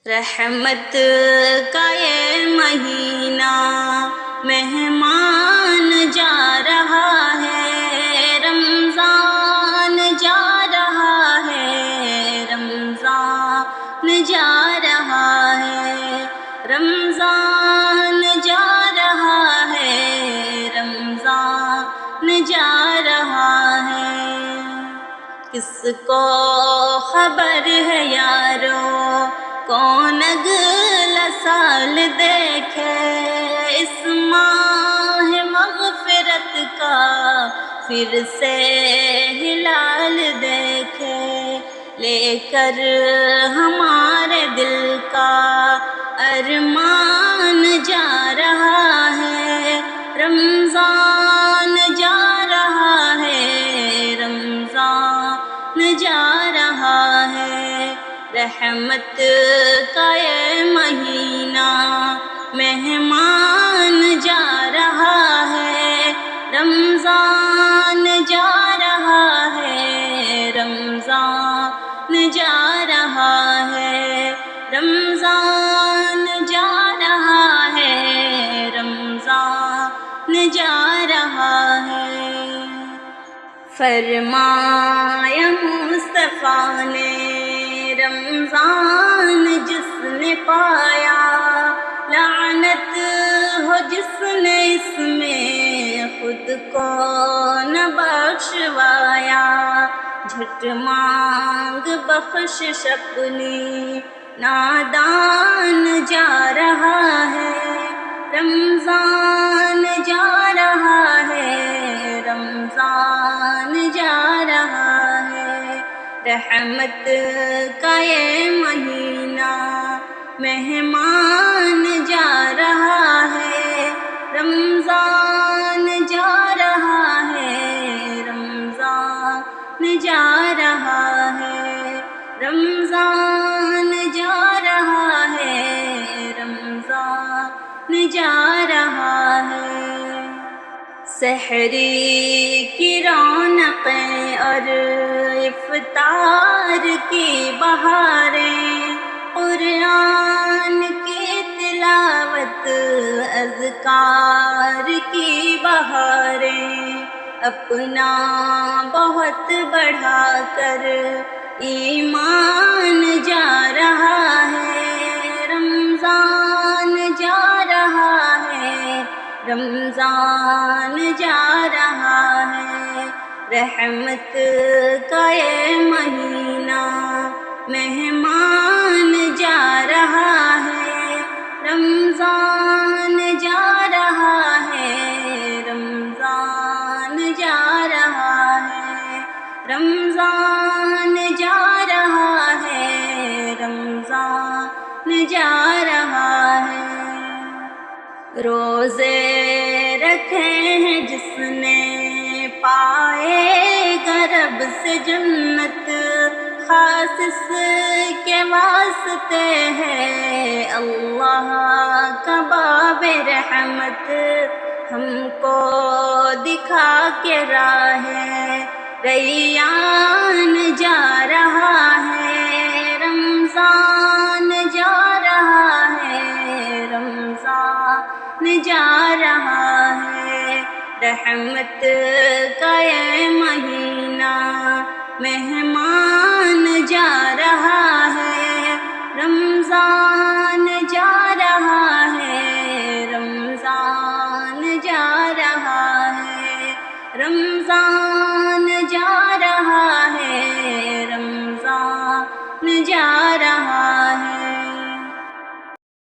رحمت کا یہ مہینہ مہمان جا رہا ہے، رمضان جا رہا ہے، رمضان جا رہا ہے، رمضان جا رہا ہے، رمضان جا رہا ہے۔ کس کو خبر ہے یارو کون اگلا سال دیکھے، اس ماہ مغفرت کا پھر سے ہلال دیکھے، لے کر ہمارے دل کا ارمان جا رہا ہے، رمضان جا رہا ہے، رمضان جا رہا ہے۔ رحمت کا یہ مہینہ مہمان جا رہا ہے، رمضان جا رہا ہے، رمضان جا رہا ہے، رمضان جا رہا ہے، رمضان جا رہا ہے۔ فرمایا مصطفیٰ نے رمضان جس نے پایا، لعنت ہو جس نے اس میں خود کو نہ بخشوایا، جھٹ مانگ بخشش اپنی نادان جا رہا ہے، رمضان جا رہا ہے، رمضان جا رہا ہے۔ رحمت کا یہ مہینہ مہمان جا رہا ہے، رمضان جا رہا ہے، رمضان جا رہا ہے، رمضان جا رہا ہے، رمضان جا رہا ہے۔ سحری کی رونقیں اور افطار کی بہاریں، قرآن کی تلاوت اذکار کی بہاریں، اپنا بہت بڑھا کر ایمان جا رہا ہے، رمضان جا رہا ہے، رمضان جا رہا ہے۔ رحمت کا یہ مہینہ مہمان جا رہا ہے، رمضان جا رہا ہے، رمضان جا رہا ہے، رمضان جا رہا ہے، رمضان جا رہا ہے۔ روزے رکھے ہیں جس نے پائے گا رب سے جنت، خاص اس کے واسطے ہے اللہ کا باب رحمت، ہم کو دکھا کے راہ ریان جا رہا ہے، رمضان جا رہا ہے، رمضان جا رہا ہے۔ رحمت کا یہ مہینہ مہمان جا رہا ہے، رمضان جا رہا ہے، رمضان جا رہا ہے، رمضان جا رہا ہے، رمضان جا رہا